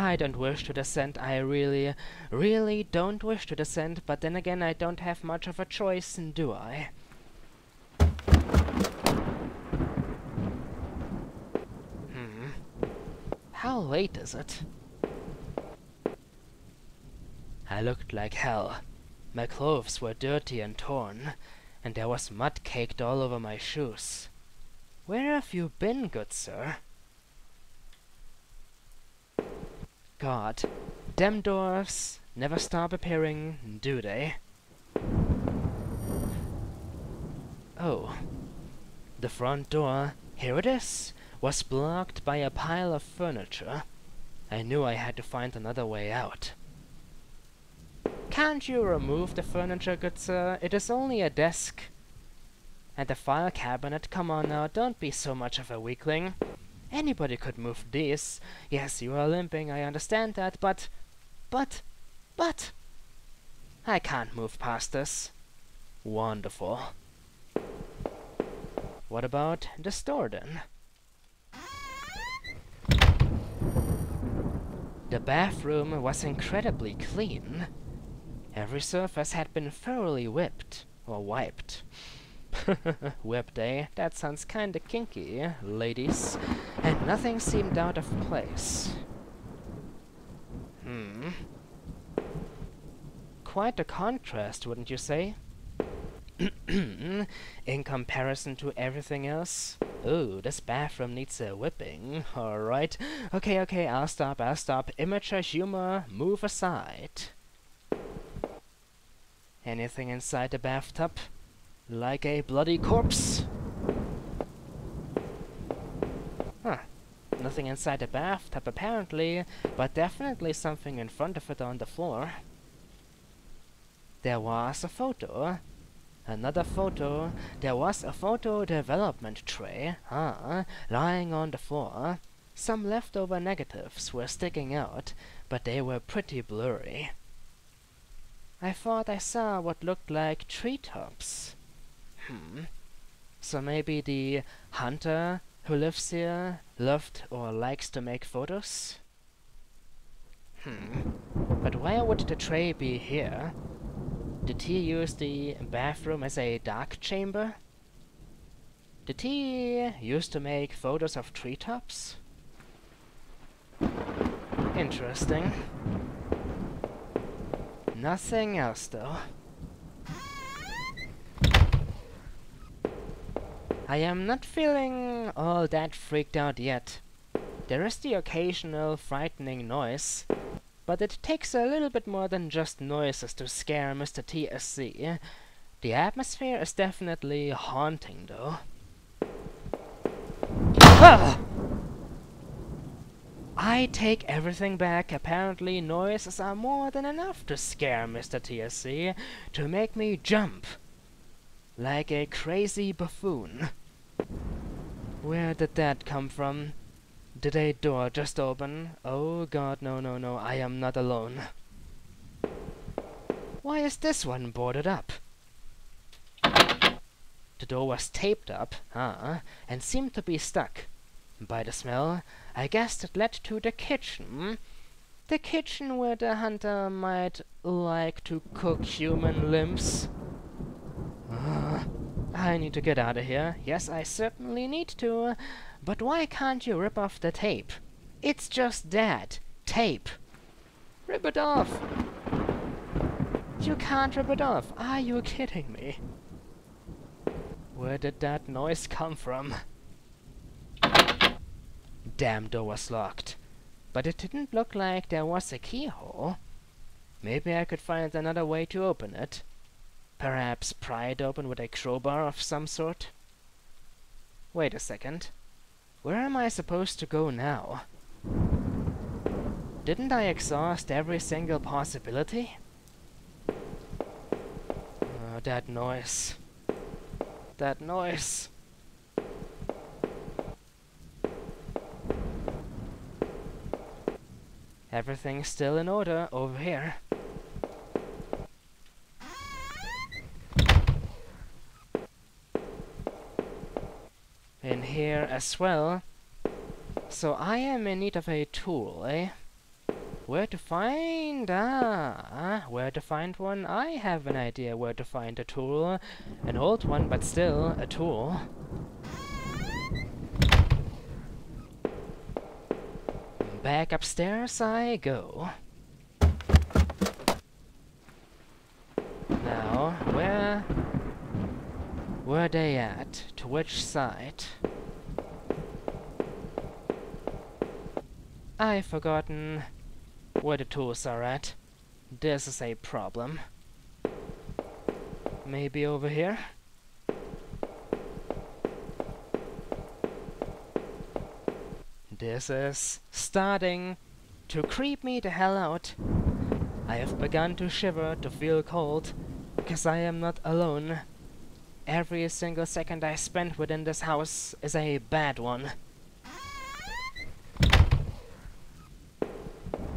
I don't wish to descend. I really, really don't wish to descend, but then again I don't have much of a choice, do I? How late is it? I looked like hell. My clothes were dirty and torn, and there was mud caked all over my shoes. Where have you been, good sir? God, them doors never stop appearing, do they? Oh, the front door, here it is, was blocked by a pile of furniture. I knew I had to find another way out. Can't you remove the furniture, good sir? It is only a desk. And the file cabinet, come on now, don't be so much of a weakling. Anybody could move this. Yes, you are limping, I understand that, but... I can't move past this. Wonderful. What about the store, then? The bathroom was incredibly clean. Every surface had been thoroughly whipped, or wiped. Whipped, eh? That sounds kinda kinky, ladies. And nothing seemed out of place. Quite a contrast, wouldn't you say? In comparison to everything else? Ooh, this bathroom needs a whipping. Alright. Okay, I'll stop. Immature humor, move aside. Anything inside the bathtub? Like a bloody corpse? Huh. Nothing inside the bathtub apparently, but definitely something in front of it on the floor. There was a photo. Another photo. There was a photo development tray, lying on the floor. Some leftover negatives were sticking out, but they were pretty blurry. I thought I saw what looked like treetops. So maybe the hunter who lives here loved or likes to make photos? But why would the tray be here? Did he use the bathroom as a dark chamber? Did he used to make photos of treetops? Interesting. Nothing else, though. I am not feeling all that freaked out yet. There is the occasional frightening noise, but it takes a little bit more than just noises to scare Mr. TSC. The atmosphere is definitely haunting, though. Ah! I take everything back. Apparently noises are more than enough to scare Mr. TSC, to make me jump like a crazy buffoon. Where did that come from? Did a door just open? Oh god, no, I am not alone. Why is this one boarded up? The door was taped up, and seemed to be stuck. By the smell, I guessed it led to the kitchen. The kitchen where the hunter might like to cook human limbs. I need to get out of here. Yes, I certainly need to. But why can't you rip off the tape? It's just that. Tape. Rip it off. You can't rip it off. Are you kidding me? Where did that noise come from? Damn door was locked. But it didn't look like there was a keyhole. Maybe I could find another way to open it. Perhaps pry it open with a crowbar of some sort? Wait a second. Where am I supposed to go now? Didn't I exhaust every single possibility? Oh, that noise. That noise. Everything's still in order over here. In here as well. So I am in need of a tool, eh? Where to find? Where to find one? I have an idea where to find a tool. An old one, but still a tool. Back upstairs I go. Now, where were they at? To which side? I've forgotten where the tools are at. This is a problem. Maybe over here? This is starting to creep me the hell out. I have begun to shiver, to feel cold, because I am not alone. Every single second I spend within this house is a bad one.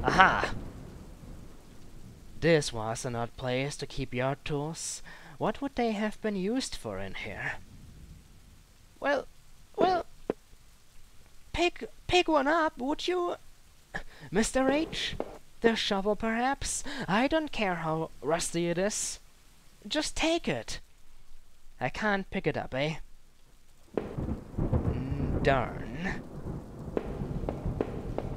Aha! This was an odd place to keep yard tools. What would they have been used for in here? Well, pick one up, would you? Mr. H? The shovel, perhaps? I don't care how rusty it is. Just take it. I can't pick it up, eh? Darn.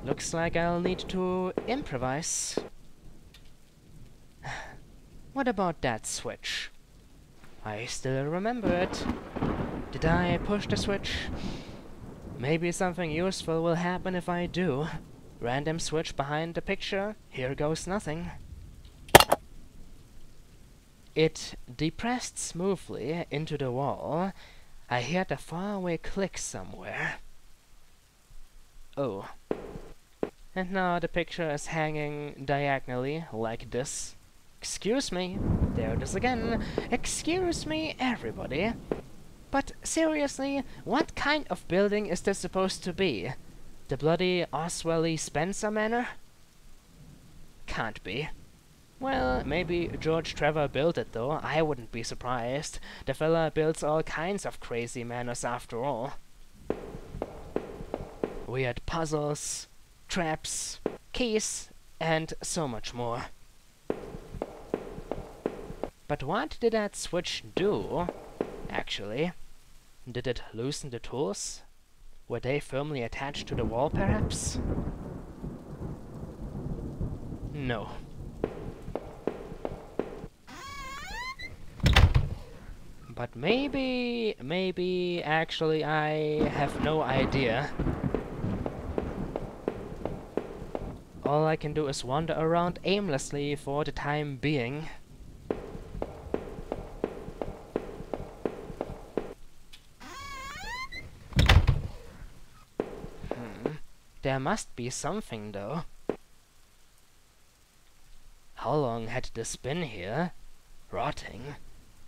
Looks like I'll need to improvise. What about that switch? I still remember it. Did I push the switch? Maybe something useful will happen if I do. Random switch behind the picture. Here goes nothing. It depressed smoothly into the wall. I heard a faraway click somewhere. Oh. And now the picture is hanging diagonally, like this. Excuse me. There it is again. Excuse me, everybody. But seriously, what kind of building is this supposed to be? The bloody Oswelly Spencer Manor? Can't be. Well, maybe George Trevor built it though. I wouldn't be surprised. The fella builds all kinds of crazy manors after all. Weird puzzles, traps, keys, and so much more. But what did that switch do, actually? Did it loosen the tools? Were they firmly attached to the wall, perhaps? No. But maybe, actually, I have no idea. All I can do is wander around aimlessly for the time being. There must be something, though. How long had this been here? Rotting?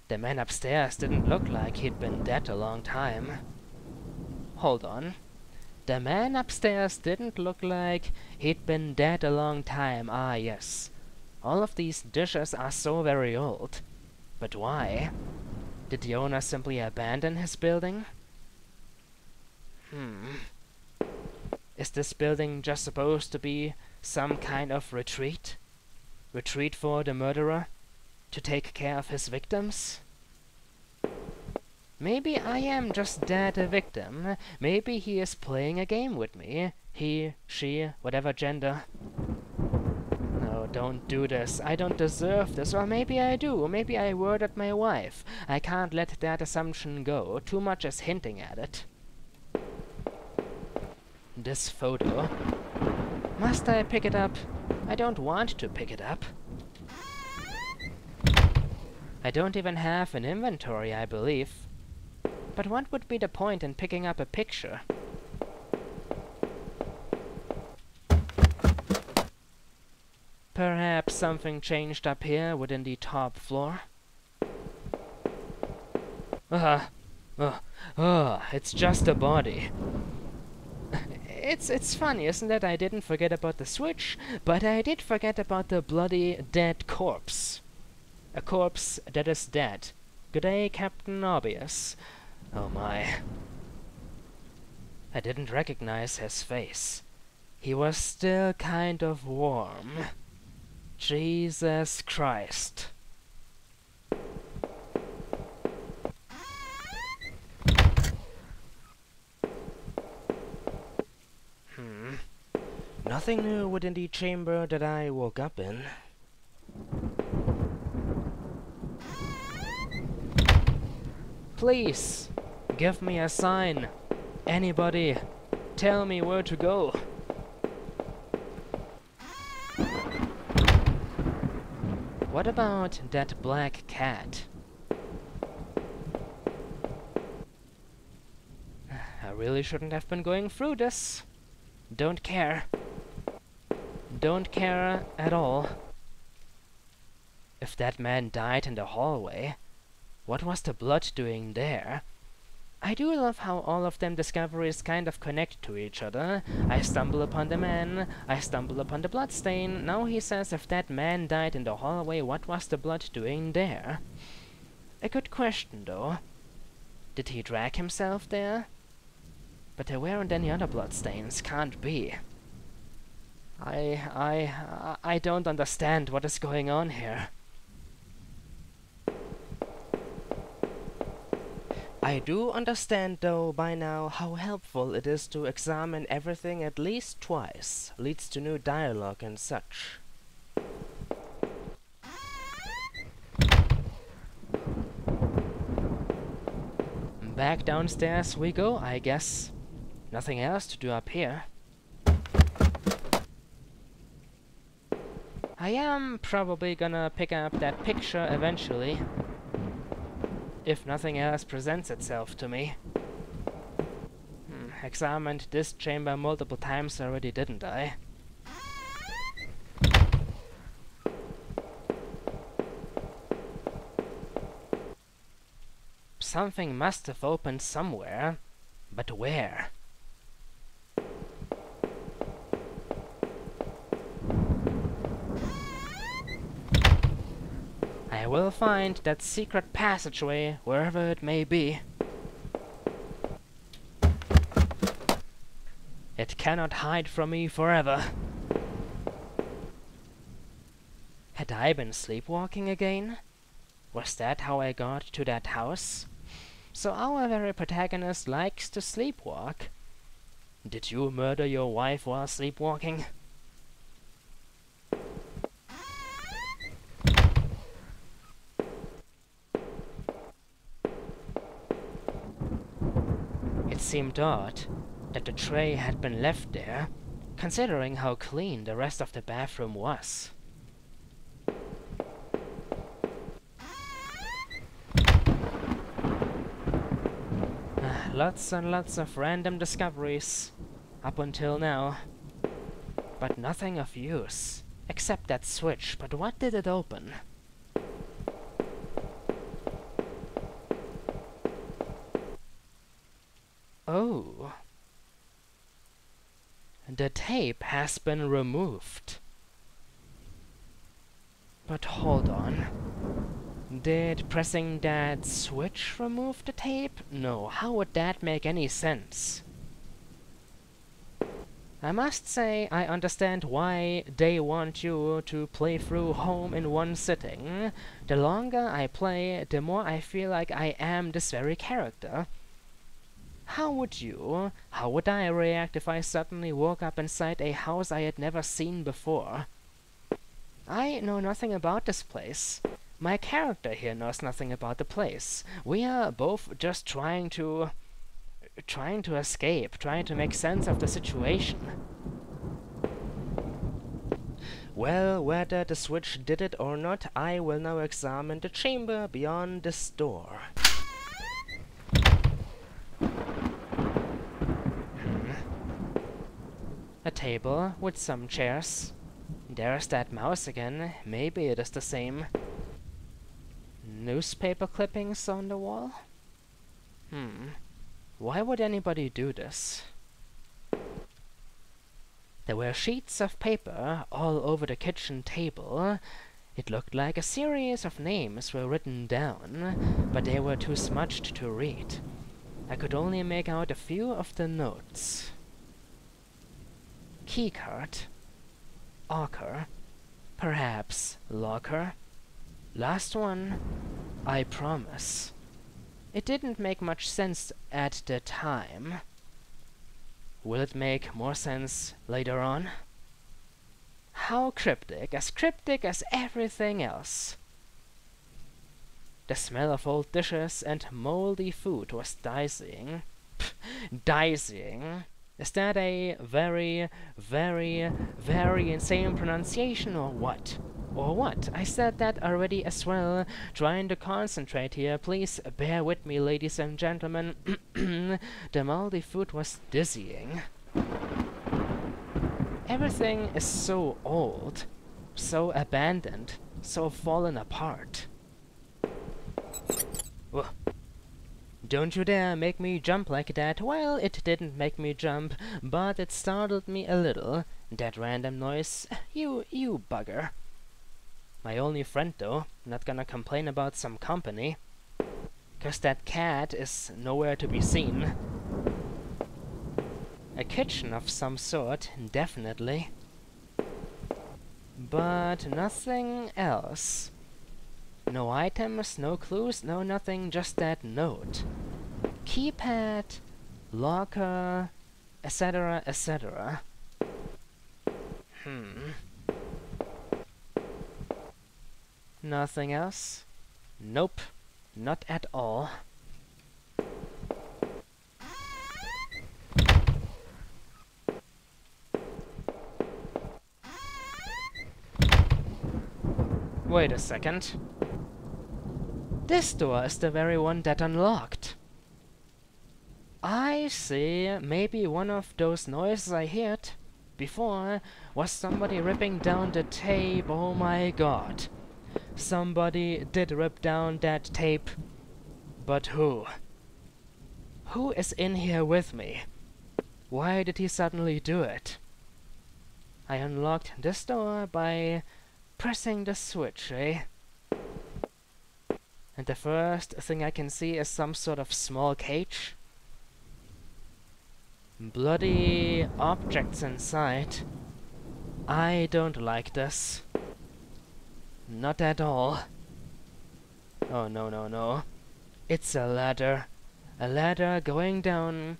The man upstairs didn't look like he'd been dead a long time. Hold on. The man upstairs didn't look like he'd been dead a long time. Ah, yes. All of these dishes are so very old. But why? Did the owner simply abandon his building? Is this building just supposed to be some kind of retreat? Retreat for the murderer? To take care of his victims? Maybe I am just that a victim. Maybe he is playing a game with me. He, she, whatever gender. No, don't do this. I don't deserve this. Or maybe I do. Maybe I murdered my wife. I can't let that assumption go. Too much is hinting at it. This photo. Must I pick it up? I don't want to pick it up. I don't even have an inventory, I believe. But what would be the point in picking up a picture? Perhaps something changed up here within the top floor? It's just a body. It's funny, isn't it? I didn't forget about the switch, but I did forget about the bloody dead corpse. A corpse that is dead. Good day, Captain Obvious. Oh my. I didn't recognize his face. He was still kind of warm. Jesus Christ. Nothing new within the chamber that I woke up in. Please, give me a sign. Anybody, tell me where to go. What about that black cat? I really shouldn't have been going through this. Don't care. Don't care at all. If that man died in the hallway, what was the blood doing there? I do love how all of them discoveries kind of connect to each other. I stumble upon the man, I stumble upon the bloodstain. Now he says if that man died in the hallway, what was the blood doing there? A good question, though. Did he drag himself there? But there weren't any other bloodstains, can't be. I don't understand what is going on here. I do understand, though, by now, how helpful it is to examine everything at least twice. Leads to new dialogue and such. Back downstairs we go, I guess. Nothing else to do up here. I am probably gonna pick up that picture eventually. If nothing else presents itself to me. Examined this chamber multiple times already, didn't I? Something must have opened somewhere, but where? I will find that secret passageway wherever it may be. It cannot hide from me forever. Had I been sleepwalking again? Was that how I got to that house? So our very protagonist likes to sleepwalk. Did you murder your wife while sleepwalking? It seemed odd that the tray had been left there, considering how clean the rest of the bathroom was. Lots and lots of random discoveries up until now, but nothing of use, except that switch. But what did it open? Oh. The tape has been removed. But hold on. Did pressing that switch remove the tape? No, how would that make any sense? I must say, I understand why they want you to play through Home in one sitting. The longer I play, the more I feel like I am this very character. How would I react if I suddenly woke up inside a house I had never seen before? I know nothing about this place. My character here knows nothing about the place. We are both just trying to escape, trying to make sense of the situation. Well, whether the switch did it or not, I will now examine the chamber beyond this door. A table with some chairs. There's that mouse again. Maybe it is the same. Newspaper clippings on the wall? Why would anybody do this? There were sheets of paper all over the kitchen table. It looked like a series of names were written down, but they were too smudged to read. I could only make out a few of the notes. keycard, ochre, perhaps locker. Last one, I promise. It didn't make much sense at the time. Will it make more sense later on? How cryptic as everything else. The smell of old dishes and moldy food was dizzying. Dizzying? Is that a very, very, very insane pronunciation or what? Or what? I said that already as well. Trying to concentrate here. Please bear with me, ladies and gentlemen. The moldy food was dizzying. Everything is so old, so abandoned, so fallen apart. Whoa. Don't you dare make me jump like that. Well, it didn't make me jump, but it startled me a little. That random noise. You bugger. My only friend, though. Not gonna complain about some company. 'Cause that cat is nowhere to be seen. A kitchen of some sort, definitely. But nothing else. No items, no clues, no nothing, just that note. Keypad, locker, etc., etc. Nothing else? Nope, not at all. Wait a second. This door is the very one that unlocked. I see. Maybe one of those noises I heard before was somebody ripping down the tape. Oh my god. Somebody did rip down that tape. But who? Who is in here with me? Why did he suddenly do it? I unlocked this door by pressing the switch, eh? And the first thing I can see is some sort of small cage. Bloody objects inside. I don't like this. Not at all. Oh, no, no, no. It's a ladder. A ladder going down,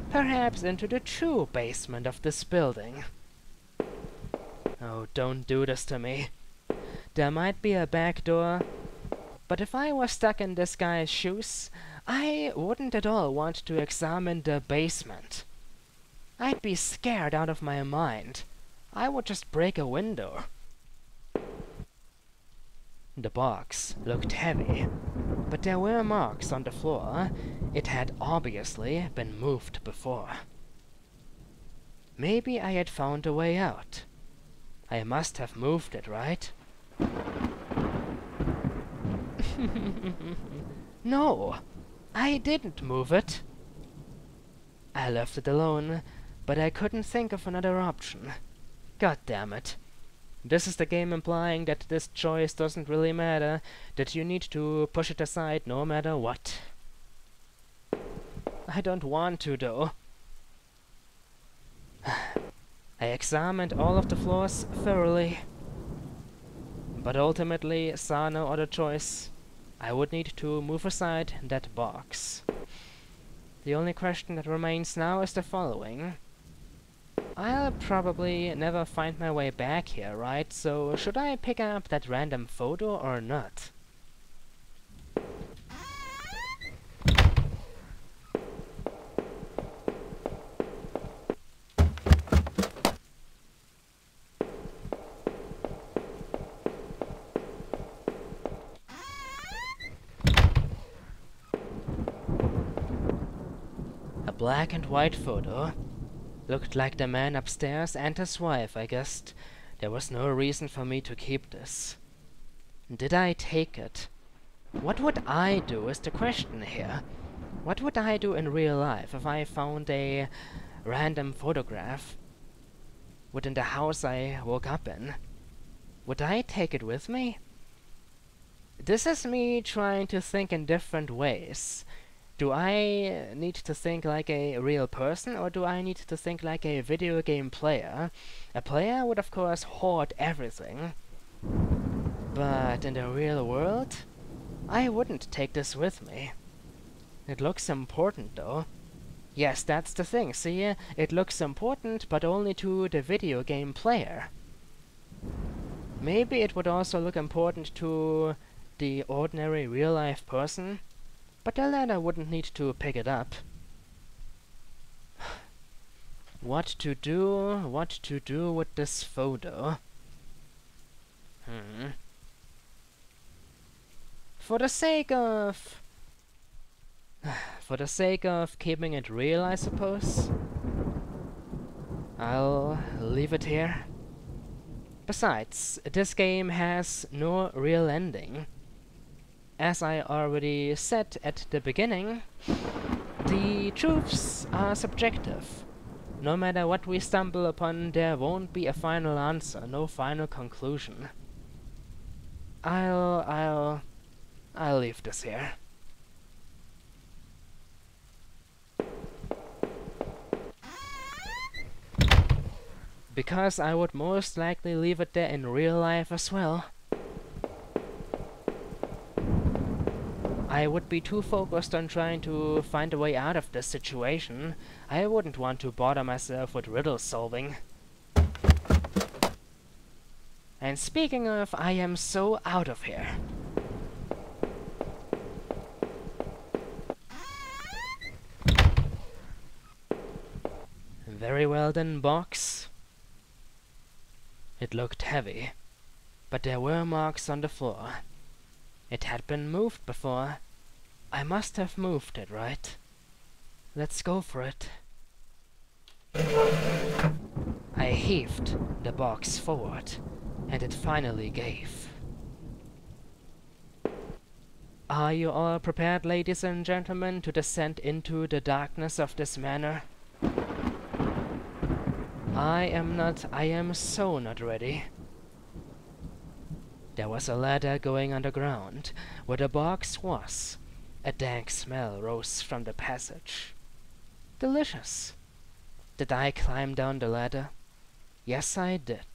perhaps into the true basement of this building. Oh, don't do this to me. There might be a back door, but if I was stuck in this guy's shoes, I wouldn't at all want to examine the basement. I'd be scared out of my mind. I would just break a window. The box looked heavy, but there were marks on the floor. It had obviously been moved before. Maybe I had found a way out. I must have moved it, right? No, I didn't move it. I left it alone, but I couldn't think of another option. God damn it. This is the game implying that this choice doesn't really matter, that you need to push it aside no matter what. I don't want to, though. I examined all of the floors thoroughly, but ultimately saw no other choice. I would need to move aside that box. The only question that remains now is the following. I'll probably never find my way back here, right? So should I pick up that random photo or not? A black and white photo. Looked like the man upstairs and his wife, I guessed. There was no reason for me to keep this. Did I take it? What would I do is the question here. What would I do in real life if I found a random photograph within the house I woke up in? Would I take it with me? This is me trying to think in different ways. Do I need to think like a real person, or do I need to think like a video game player? A player would of course hoard everything, but in the real world, I wouldn't take this with me. It looks important though. Yes, that's the thing, see? It looks important, but only to the video game player. Maybe it would also look important to the ordinary real-life person, but the latter wouldn't need to pick it up. What to do with this photo? For the sake of keeping it real, I suppose, I'll leave it here. Besides, this game has no real ending. As I already said at the beginning, the truths are subjective. No matter what we stumble upon, there won't be a final answer, no final conclusion. I'll leave this here. Because I would most likely leave it there in real life as well. I would be too focused on trying to find a way out of this situation. I wouldn't want to bother myself with riddle solving. And speaking of, I am so out of here. Very well then, box. It looked heavy, but there were marks on the floor. It had been moved before. I must have moved it, right? Let's go for it. I heaved the box forward, and it finally gave. Are you all prepared, ladies and gentlemen, to descend into the darkness of this manor? I am so not ready. There was a ladder going underground, where the box was. A dank smell rose from the passage. Delicious. Did I climb down the ladder? Yes, I did.